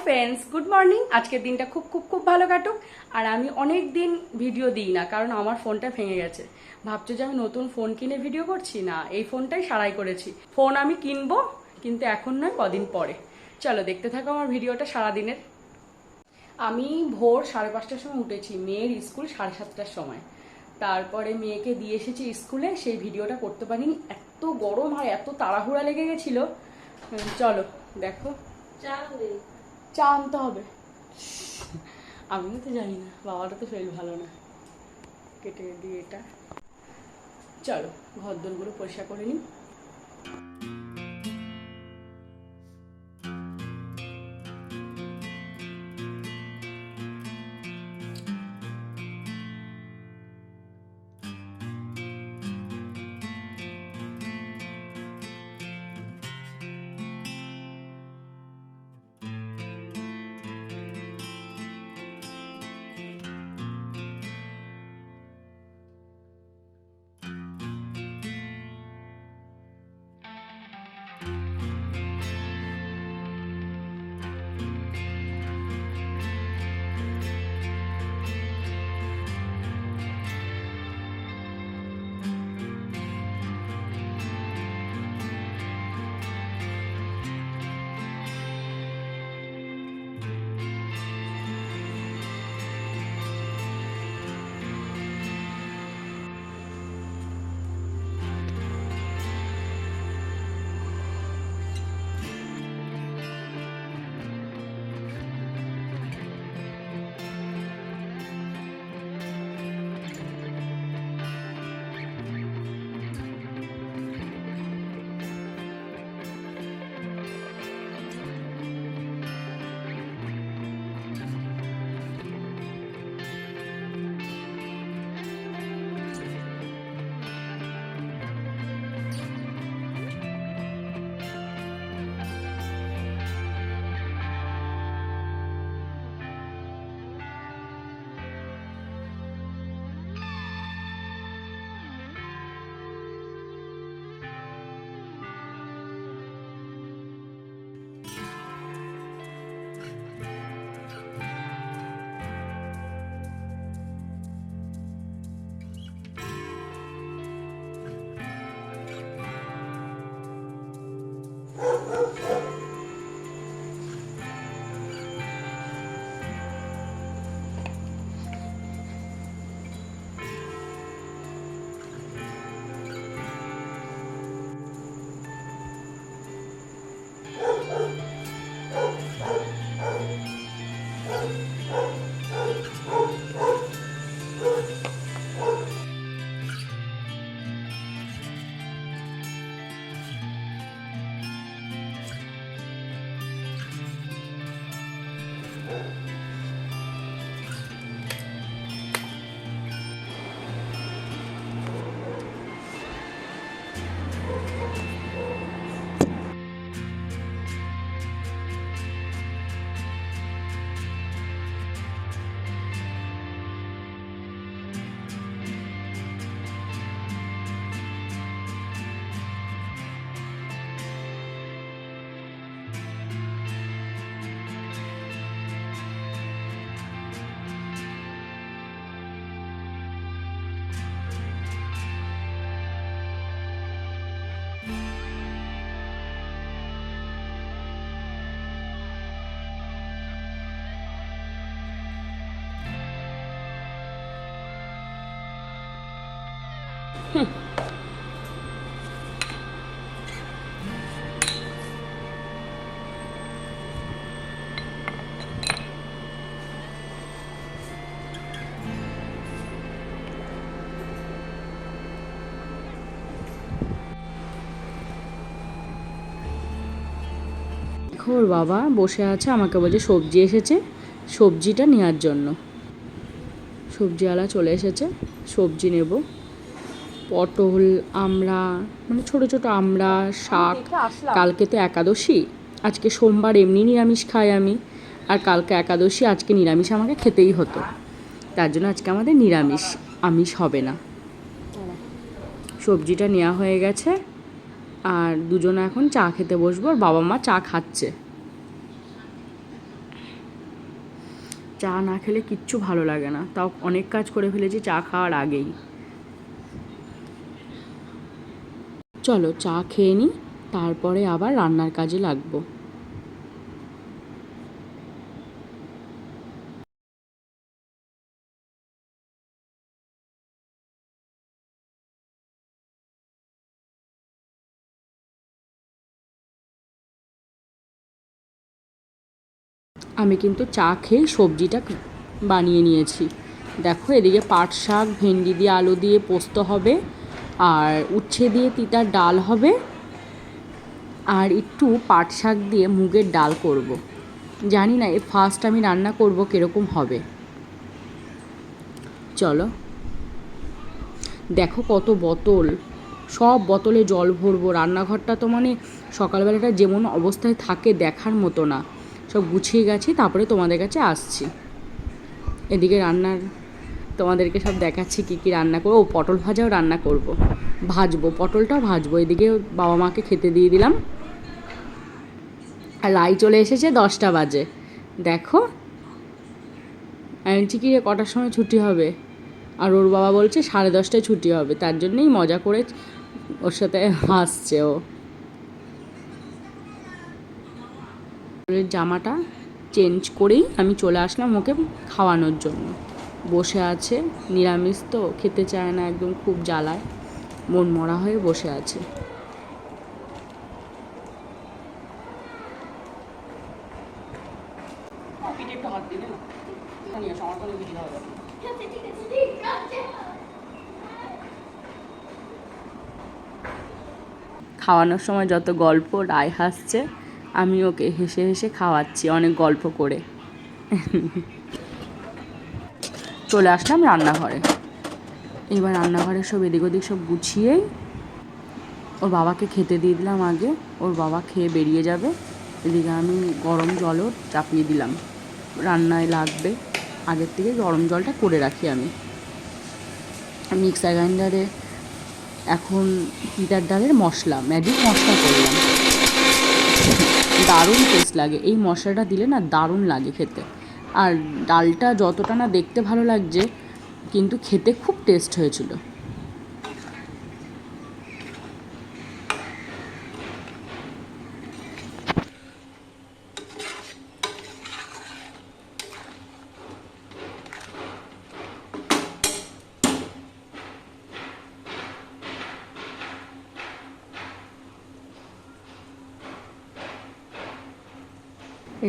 Friends, good morning. আজকের দিনটা খুব খুব খুব ভালো কাটুক। আর আমি অনেক দিন ভিডিও দিই না, কারণ আমার ফোনটা ভেঙে গেছে। ভাবছো যে আমি নতুন ফোন কিনে ভিডিও করছি? না, এই ফোনটাই সারাই করেছি। ফোন আমি কিনবো, কিন্তু এখন নয়, কদিন পরে। চলো দেখতে থাকো আমার ভিডিওটা সারাদিনের। আমি ভোর 5:30টার সময় উঠেছি, মেয়ের স্কুল 7:30টার সময়। তারপরে মেয়েকে দিয়ে এসেছি স্কুলে, সেই ভিডিওটা করতে পারিনি, এত গরম আর এত তাড়াহুড়া লেগে গেছিলো। চলো দেখো। চা আনতে হবে। আমিও তো জানি না, বাবারও তো শরীর ভালো না। কেটে দিয়ে এটা। চলো ঘর দোরগুলো পরিষ্কার করে নিই। ওর বাবা বসে আছে, আমাকে বলছে সবজি এসেছে, সবজিটা নেওয়ার জন্য। সবজিওয়ালা চলে এসেছে, সবজি নেব। পটল, আমড়া, মানে ছোট ছোট আমড়া, শাক। কালকে তো একাদশী, আজকে সোমবার এমনি নিরামিষ খাই আমি, আর কালকে একাদশী, আজকে নিরামিষ আমাকে খেতেই হতো। তার জন্য আজকে আমাদের নিরামিষ, আমিষ হবে না। সবজিটা নেওয়া হয়ে গেছে, আর দুজনে এখন চা খেতে বসবো। আর বাবা মা চা খাচ্ছে। চা না খেলে কিচ্ছু ভালো লাগে না, তাও অনেক কাজ করে ফেলেছি চা খাওয়ার আগেই। চলো চা খেয়ে নিই, তারপরে আবার রান্নার কাজে লাগবো। আমি কিন্তু চা খেয়ে সবজিটা বানিয়ে নিয়েছি। দেখো এদিকে পাট শাক, ভেন্ডি দিয়ে আলু দিয়ে পোস্ত হবে, আর উচ্ছে দিয়ে তিতার ডাল হবে, আর একটু পাট শাক দিয়ে মুগের ডাল করব। জানি না এই ফার্স্ট আমি রান্না করব কীরকম হবে। চলো দেখো কত বোতল, সব বোতলে জল ভরবো। রান্নাঘরটা তো মানে সকালবেলাটা যেমন অবস্থায় থাকে দেখার মতো না। সব গুছিয়ে গেছি, তারপরে তোমাদের কাছে আসছি। এদিকে রান্নার তোমাদেরকে সব দেখাচ্ছি কী কী রান্না করবো। পটল ভাজাও রান্না করব, ভাজবো, পটলটাও ভাজবো। এদিকে বাবা মাকে খেতে দিয়ে দিলাম, আর লাই চলে এসেছে 10টা বাজে। দেখো আমি কি রে কটার সময় ছুটি হবে, আর ওর বাবা বলছে 10:30টায় ছুটি হবে। তার জন্যই মজা করে ওর সাথে হাসছে ও। জামাটা চেঞ্জ করেই আমি চলে আসলাম ওকে খাওয়ানোর জন্য। বসে আছে, নিরামিষ তো খেতে চায় না, একদম খুব জ্বালায়, মন মরা হয়ে বসে আছে। খাওয়ানোর সময় যত গল্প, রায় হাসছে, আমি ওকে হেসে হেসে খাওয়াচ্ছি অনেক গল্প করে। চলে আসলাম রান্নাঘরে। এবার রান্নাঘরে সব এদিক ওদিক সব গুছিয়েই ওর বাবাকে খেতে দিয়ে দিলাম আগে। ওর বাবা খেয়ে বেরিয়ে যাবে। এদিকে আমি গরম জলও চাপিয়ে দিলাম, রান্নায় লাগবে। আগের থেকে গরম জলটা করে রাখি আমি। মিক্সার গ্রাইন্ডারে এখন তিতার ডালের মশলা, ম্যাজিক মশলা করলাম, দারুণ টেস্ট লাগে। এই মশলাটা দিলে না দারুণ লাগে খেতে। আর ডালটা যতটা না দেখতে ভালো লাগছে, কিন্তু খেতে খুব টেস্ট হয়েছিল।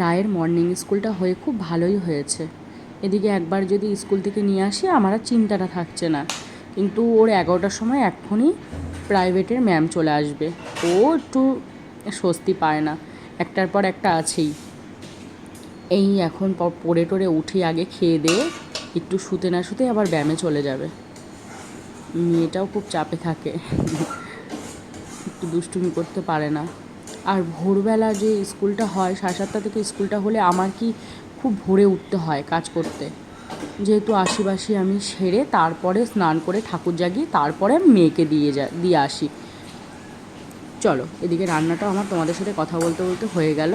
রায়ের মর্নিং স্কুলটা হয়ে খুব ভালোই হয়েছে। এদিকে একবার যদি স্কুল থেকে নিয়ে আসি আমার আর চিন্তাটা থাকছে না। কিন্তু ওর 11টার সময় এক্ষুনি প্রাইভেটের ম্যাম চলে আসবে, ও একটু স্বস্তি পায় না, একটার পর একটা আছেই। এই এখন পড়ে টরে উঠি, আগে খেয়ে দিয়ে একটু শুতে না শুতে আবার ব্যায়ামে চলে যাবে। মেয়েটাও খুব চাপে থাকে, একটু দুষ্টুমি করতে পারে না। আর ভোরবেলা যে স্কুলটা হয় 7:30 থেকে স্কুলটা হলে আমার কি খুব ভোরে উঠতে হয় কাজ করতে, যেহেতু আশিবাসি আমি সেরে তারপরে স্নান করে ঠাকুর জাগিয়ে তারপরে মেয়েকে দিয়ে আসি। চলো এদিকে রান্নাটাও আমার তোমাদের সাথে কথা বলতে বলতে হয়ে গেল।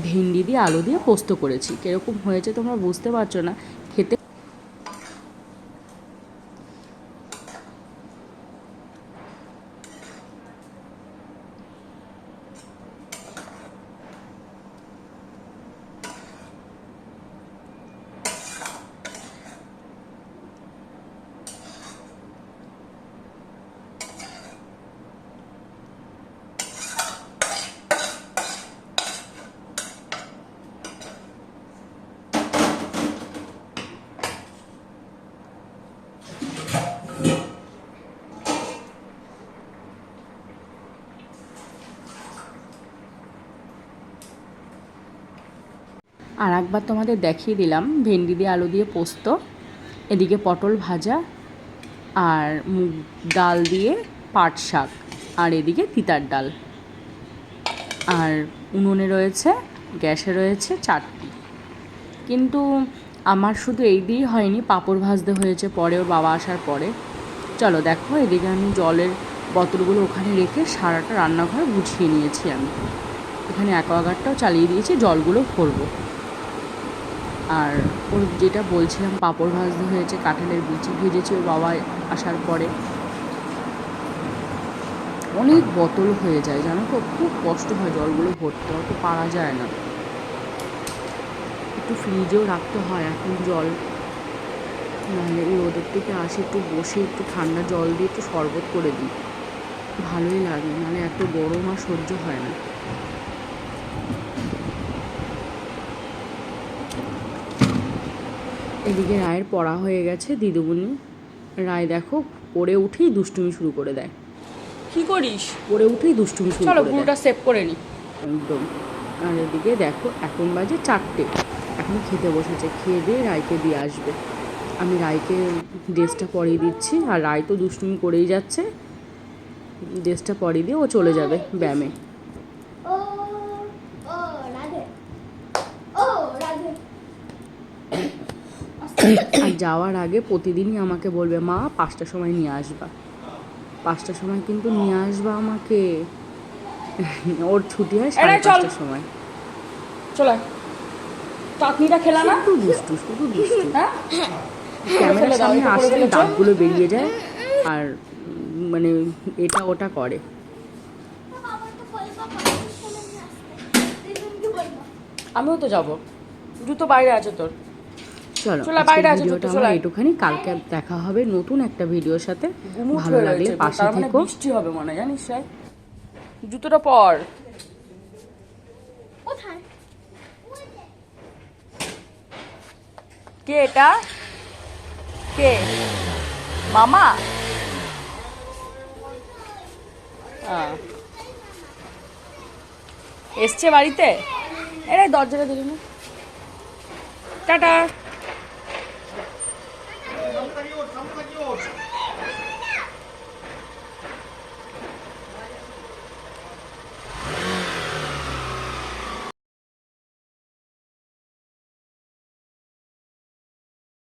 ভেন্ডি দিয়ে আলু দিয়ে পোস্ত করেছি, কীরকম হয়েছে তোমরা বুঝতে পারছো না, খেতে। আর একবার তোমাদের দেখিয়ে দিলাম ভেন্ডি দিয়ে আলু দিয়ে পোস্ত, এদিকে পটল ভাজা, আর মুগ ডাল দিয়ে পাট শাক, আর এদিকে তিতার ডাল, আর উনুনে রয়েছে, গ্যাসে রয়েছে চাটনি। কিন্তু আমার শুধু এই দিয়েই হয়নি, পাঁপড় ভাজতে হয়েছে পরে ওর বাবা আসার পরে। চলো দেখো এদিকে আমি জলের বোতলগুলো ওখানে রেখে সারাটা রান্নাঘর গুছিয়ে নিয়েছি। আমি এখানে অ্যাকোয়াগার্ডটাও চালিয়ে দিয়েছি, জলগুলো ভরবো। আর ওর যেটা বলছিলাম পাঁপড় ভাজতে হয়েছে, কাঁঠালের বিচি ভেজেছে ওর বাবা আসার পরে। অনেক বোতল হয়ে যায় জানো তো, খুব কষ্ট হয় জলগুলো ভরতে, অত পারা যায় না। একটু ফ্রিজেও রাখতে হয় এখন জল, নাহলে রোদের থেকে আসে একটু বসে একটু ঠান্ডা জল দিয়ে একটু শরবত করে দিই, ভালোই লাগে, নাহলে এত গরম আর সহ্য হয় না। এদিকে রায়ের পড়া হয়ে গেছে, দিদিমণি রায় দেখো পড়ে উঠেই দুষ্টুমি শুরু করে দেয়। কি করিস? পড়ে উঠেই দুষ্টুমি শুরু করে দেয়। চলো পুরোটা সেভ করে নি একদম। আর এদিকে দেখো এখন বাজে 4টে, এখন খেতে বসেছে, খেয়ে দিয়ে রায়কে দিয়ে আসবে। আমি রায়কে ড্রেসটা পরিয়ে দিচ্ছি, আর রায় তো দুষ্টুমি করেই যাচ্ছে। ড্রেসটা পরিয়ে দিয়ে ও চলে যাবে ব্যায়ামে। আর যাওয়ার আগে প্রতিদিনই আমাকে বলবে, মা 5টার সময় নিয়ে আসবা, 5টার সময় কিন্তু নিয়ে আসবা আমাকে। ওর ছুটি হয় 5:30টার সময়। চলে চাটনিটা খেলা না, শুধু দুষ্টু শুধু দুষ্টু। ক্যামেরার সামনে আসলে দাঁতগুলো বেরিয়ে যায়, আর মানে এটা ওটা করে। আমিও তো যাবো, জুতো বাইরে আছে তোর। চলো ভিডিওটা আমার একটুখানি, কালকে দেখা হবে নতুন একটা ভিডিওর সাথে। ভালো লাগলে পাশে থেকো। বৃষ্টি হবে মনে জানিস, জুতোটা পর। কে এটা? কে? মামা? এসছে বাড়িতে? এরে দরজাটা দিলি না। টাটা।